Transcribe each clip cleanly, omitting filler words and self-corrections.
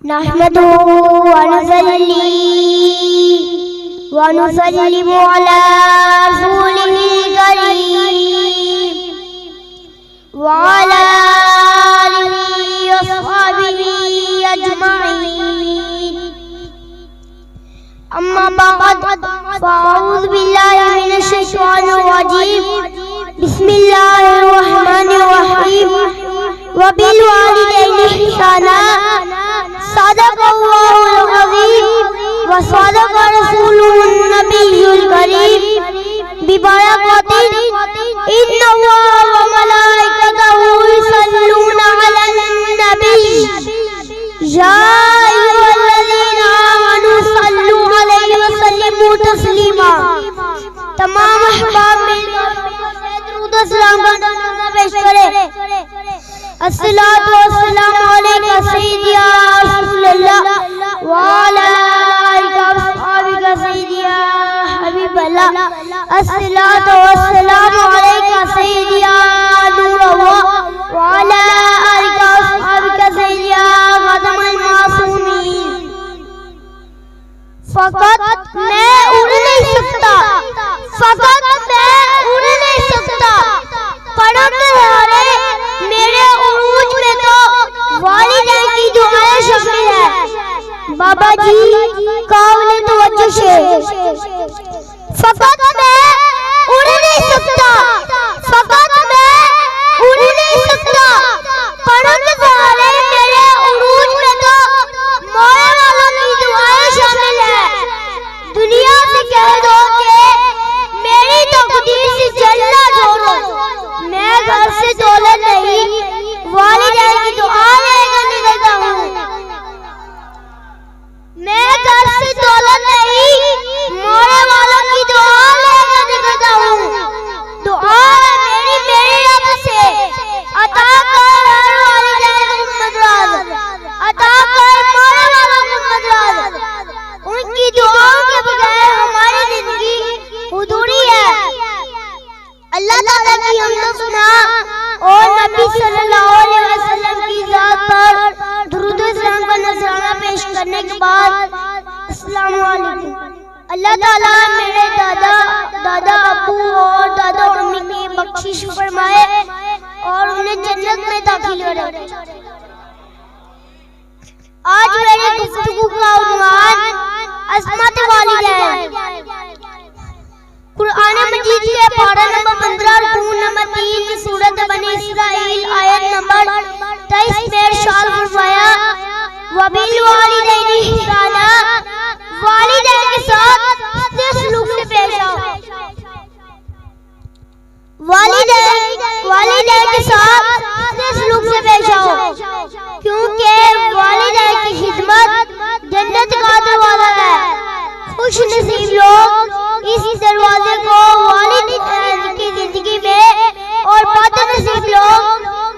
नहमदुहु व नुसल्ली व नुसल्लिमु अला रसूलिहिल करीम व अला आलिहि व अस्हाबिहि अजमईन। अम्मा बाद फ़अऊज़ु बिल्लाहि मिनश शैतानिर रजीम। बिस्मिल्लाहिर रहमानिर रहीम। व बिल वालिदैनि इहसाना। सदक़ल्लाहुल अज़ीम व सदक़ रसूलुहुन नबियुल करीम। बिबरकतिन इन्नल्लाहा व मलाइकतहु युसल्लूना अलन नबी या अय्युहल्लज़ीना आमनू सल्लू अलैहि व सल्लिमू तस्लीमा। तमाम अहबाब मिलकर दुरूद व सलाम का पेश करें। अस्सलातु वस्सलामु अलैका सय्यदी या रसूलल्लाह व अला आलिका व अस्हाबिका सय्यदी या हबीबल्लाह। अस्सलातु वस्सलामु अलैका सय्यदी या नूरल्लाह व अला आलिका व अस्हाबिका सय्यदी या ख़ातमुल मासूमीन। फ़क़त मैं उड़ नहीं सकता, फ़क़त मैं उड़ नहीं सकता, पढ़ते रहे मेरे उरूज में तो वालिदैन की दुआएं शामिल है। बाबा जी काबिल तवज्जो से। फ़क़त मैं उड़ नहीं सकता, फ़क़त मैं उड़ नहीं सकता, पढ़ते रहे मेरे उरूज में तो मौला वालों की दुआएं शामिल है। दुनिया से कह दो कि मेरी तकदीर से जलना छोड़ो, मैं घर से दौलत नहीं वालिदैन की दुआ लेकर निकलता हूँ। मैं घर से दौलत नहीं मौला वालों की दुआ लेकर निकलता हूँ। दुआ है मेरी रब से अता कर हर वालिदैन को उम्मत-राज, अता कर मौला वालों को उम्मत-राज। उनकी दुआओं के बगैर हमारी जिंदगी अधूरी है। अल्लाह ताला की हमद सुना और नबी सल्लल्लाहु अलैहि वसल्लम की ज़ात पर दुरूद व सलाम का नज़राना पेश करने के बाद अस्सलाम वालेकुम। अल्लाह ताला मेरे दादा अब्बू और दादा अम्मी की बख्शिश फरमाए और उन्हें जन्नत में दाखिल करे। आज मेरी गुफ्तगू का उन्वान अस्मत वालिदैन। कुरान मजीद के पारा नंबर 15 रुकू नंबर 3 की सूरत बनी इसराइल आयत नंबर 23 में इरशाद फरमाया व बिल वालिदैनि इहसाना। वालिदैन के साथ हस्न सलूक से पेश आओ। वालिदैन के साथ हस्न सलूक से पेश आओ, क्योंकि वालिदैन की खिदमत जन्नत का दरवाजा है। खुश नसीब लोग इस दरवाजे को वालिदैन की जिंदगी में और बदनसीब लोग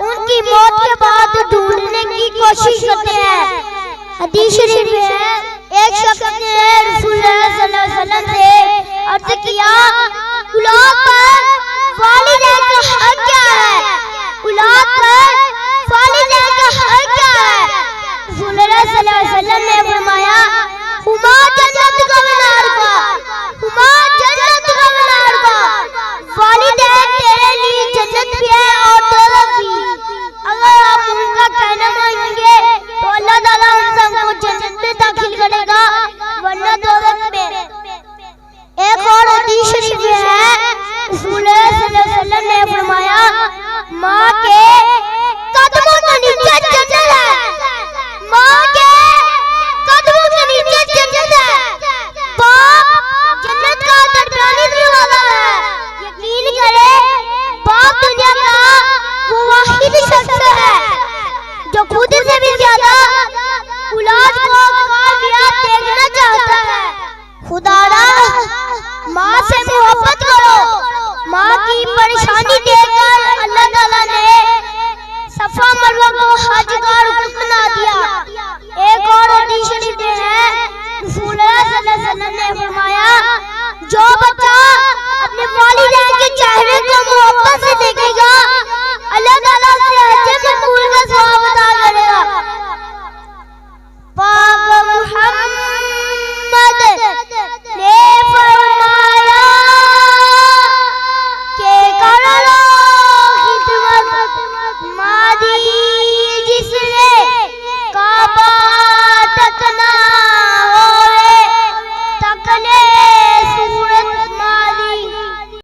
उनकी मौत के बाद ढूंढने की कोशिश करते हैं। हदीस शरीफ में है, एक शख्स ने रसूलुल्लाह सल्लल्लाहु अलैहि वसल्लम से अर्ज किया, औलाद पर वालिदैन का हक क्या है? औलाद पर वालिदैन का हक क्या है? रसूलुल्लाह सल्लल्लाहु अलैहि वसल्लम ने फरमाया, हुमा जन्नत का व नार का, हुमा